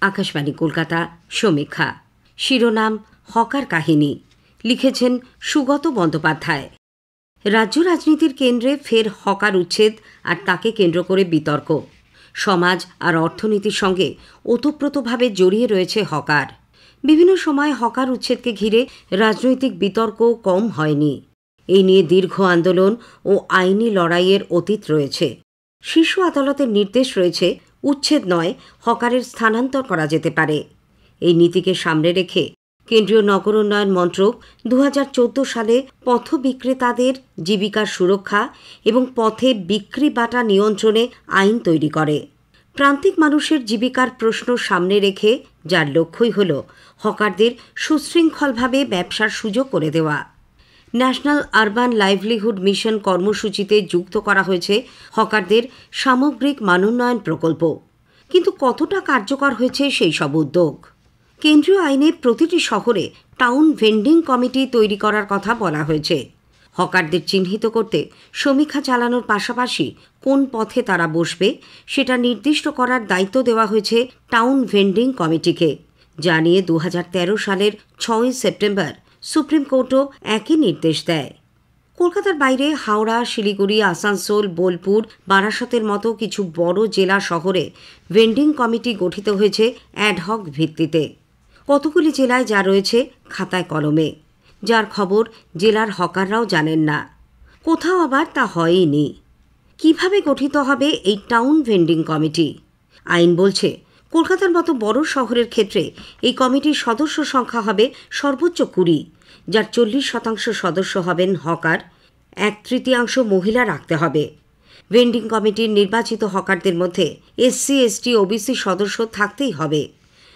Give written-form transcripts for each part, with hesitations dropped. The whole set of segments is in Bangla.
আকাশবাণী কলকাতা সমীক্ষা। শিরোনাম হকার কাহিনী। লিখেছেন সুগত বন্দ্যোপাধ্যায়। রাজ্য রাজনীতির কেন্দ্রে ফের হকার উচ্ছেদ আর তাকে কেন্দ্র করে বিতর্ক। সমাজ আর অর্থনীতির সঙ্গে ওতপ্রোতভাবে জড়িয়ে রয়েছে হকার। বিভিন্ন সময় হকার উচ্ছেদকে ঘিরে রাজনৈতিক বিতর্ক কম হয়নি। এই নিয়ে দীর্ঘ আন্দোলন ও আইনি লড়াইয়ের অতীত রয়েছে। শীর্ষ আদালতের নির্দেশ রয়েছে, উচ্ছেদ নয়, হকারের স্থানান্তর করা যেতে পারে। এই নীতিকে সামনে রেখে কেন্দ্রীয় নগর উন্নয়ন মন্ত্রক 2014 সালে পথ বিক্রেতাদের জীবিকার সুরক্ষা এবং পথে বিক্রি বাটা নিয়ন্ত্রণে আইন তৈরি করে। প্রান্তিক মানুষের জীবিকার প্রশ্ন সামনে রেখে যার লক্ষ্যই হল হকারদের সুশৃঙ্খলভাবে ব্যবসার সুযোগ করে দেওয়া। ন্যাশনাল আরবান লাইভলিহুড মিশন কর্মসূচিতে যুক্ত করা হয়েছে হকারদের সামগ্রিক মানোন্নয়ন প্রকল্প। কিন্তু কতটা কার্যকর হয়েছে সেই সব উদ্যোগ? কেন্দ্রীয় আইনে প্রতিটি শহরে টাউন ভেন্ডিং কমিটি তৈরি করার কথা বলা হয়েছে। হকারদের চিহ্নিত করতে সমীক্ষা চালানোর পাশাপাশি কোন পথে তারা বসবে সেটা নির্দিষ্ট করার দায়িত্ব দেওয়া হয়েছে টাউন ভেন্ডিং কমিটিকে, যা নিয়ে 2013 সালের 6 সেপ্টেম্বর সুপ্রিম কোর্টও একই নির্দেশ দেয়। কলকাতার বাইরে হাওড়া, শিলিগুড়ি, আসানসোল, বোলপুর, বারাসতের মতো কিছু বড় জেলা শহরে ভেন্ডিং কমিটি গঠিত হয়েছে অ্যাডহক ভিত্তিতে। কতগুলি জেলায় যা রয়েছে খাতায় কলমে, যার খবর জেলার হকাররাও জানেন না। কোথাও আবার তা হয়ইনি। কিভাবে গঠিত হবে এই টাউন ভেন্ডিং কমিটি? আইন বলছে, কলকাতার মতো বড় শহরের ক্ষেত্রে এই কমিটির সদস্য সংখ্যা হবে সর্বোচ্চ 20, যার 40% সদস্য হবেন হকার, 1/3 মহিলা রাখতে হবে। ভেন্ডিং কমিটির নির্বাচিত হকারদের মধ্যে SC, ST, OBC সদস্য থাকতেই হবে।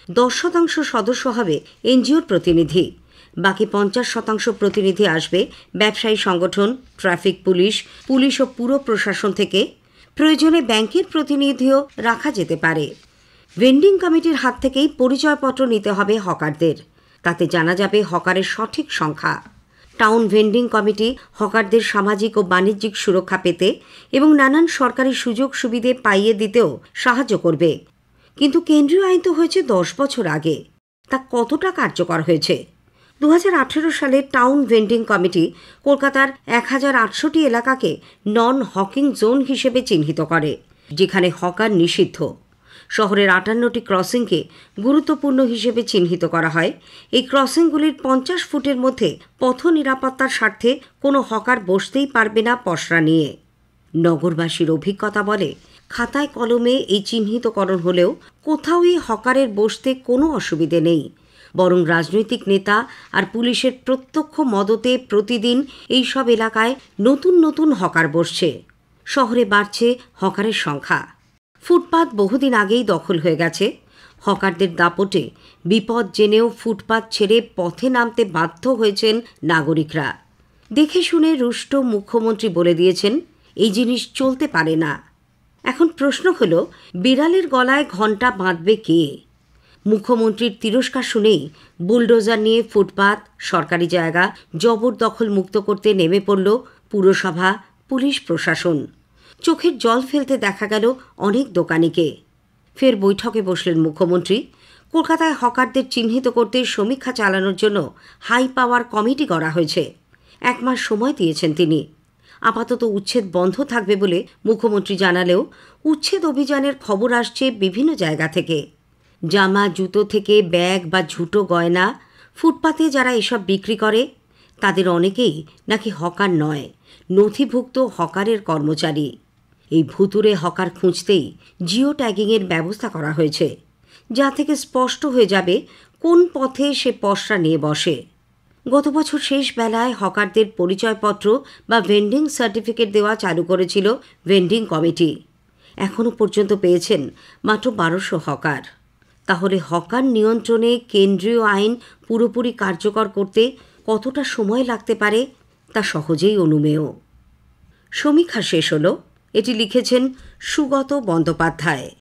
10% সদস্য হবে এনজিওর প্রতিনিধি। বাকি 50% প্রতিনিধি আসবে ব্যবসায়ী সংগঠন, ট্রাফিক পুলিশ, পুলিশ ও পুর প্রশাসন থেকে। প্রয়োজনে ব্যাংকের প্রতিনিধিও রাখা যেতে পারে। ভেন্ডিং কমিটির হাত থেকেই পরিচয়পত্র নিতে হবে হকারদের। তাতে জানা যাবে হকারের সঠিক সংখ্যা। টাউন ভেন্ডিং কমিটি হকারদের সামাজিক ও বাণিজ্যিক সুরক্ষা পেতে এবং নানান সরকারি সুযোগ সুবিধে পাইয়ে দিতেও সাহায্য করবে। কিন্তু কেন্দ্রীয় আইন তো হয়েছে 10 বছর আগে। তা কতটা কার্যকর হয়েছে? 2018 সালে টাউন ভেন্ডিং কমিটি কলকাতার 1008টি এলাকাকে নন হকিং জোন হিসেবে চিহ্নিত করে, যেখানে হকার নিষিদ্ধ। শহরের 58টি ক্রসিংকে গুরুত্বপূর্ণ হিসেবে চিহ্নিত করা হয়। এই ক্রসিংগুলির 50 ফুটের মধ্যে পথ নিরাপত্তার স্বার্থে কোনো হকার বসতেই পারবে না পসরা নিয়ে। নগরবাসীর অভিজ্ঞতা বলে, খাতায় কলমে এই চিহ্নিতকরণ হলেও কোথাওই হকারের বসতে কোনো অসুবিধে নেই। বরং রাজনৈতিক নেতা আর পুলিশের প্রত্যক্ষ মদতে প্রতিদিন এই সব এলাকায় নতুন নতুন হকার বসছে। শহরে বাড়ছে হকারের সংখ্যা। ফুটপাত বহুদিন আগেই দখল হয়ে গেছে। হকারদের দাপটে বিপদ জেনেও ফুটপাত ছেড়ে পথে নামতে বাধ্য হয়েছেন নাগরিকরা। দেখে শুনে রুষ্ট মুখ্যমন্ত্রী বলে দিয়েছেন, এই জিনিস চলতে পারে না। এখন প্রশ্ন হল, বিড়ালের গলায় ঘণ্টা বাঁধবে কে? মুখ্যমন্ত্রীর তিরস্কার শুনেই বুলডোজার নিয়ে ফুটপাত, সরকারি জায়গা জবরদখল মুক্ত করতে নেমে পড়ল পুরসভা, পুলিশ প্রশাসন। চোখের জল ফেলতে দেখা গেল অনেক দোকানিকে। ফের বৈঠকে বসলেন মুখ্যমন্ত্রী। কলকাতায় হকারদের চিহ্নিত করতে সমীক্ষা চালানোর জন্য হাই পাওয়ার কমিটি করা হয়েছে। 1 মাস সময় দিয়েছেন তিনি। আপাতত উচ্ছেদ বন্ধ থাকবে বলে মুখ্যমন্ত্রী জানালেও উচ্ছেদ অভিযানের খবর আসছে বিভিন্ন জায়গা থেকে। জামা, জুতো থেকে ব্যাগ বা ঝুটো গয়না, ফুটপাতে যারা এসব বিক্রি করে তাদের অনেকেই নাকি হকার নয়, নথিভুক্ত হকারের কর্মচারী। এই ভুতুরে হকার খুঁজতেই জিও ট্যাগিংয়ের ব্যবস্থা করা হয়েছে, যা থেকে স্পষ্ট হয়ে যাবে কোন পথে সে পসরা নিয়ে বসে। গত বছর শেষ বেলায় হকারদের পরিচয়পত্র বা ভেন্ডিং সার্টিফিকেট দেওয়া চালু করেছিল ভেন্ডিং কমিটি। এখনও পর্যন্ত পেয়েছেন মাত্র 1200 হকার। তাহলে হকার নিয়ন্ত্রণে কেন্দ্রীয় আইন পুরোপুরি কার্যকর করতে কতটা সময় লাগতে পারে তা সহজেই অনুমেয়। সমীক্ষা শেষ হলো। এটি লিখেছেন সুগত বন্দ্যোপাধ্যায়।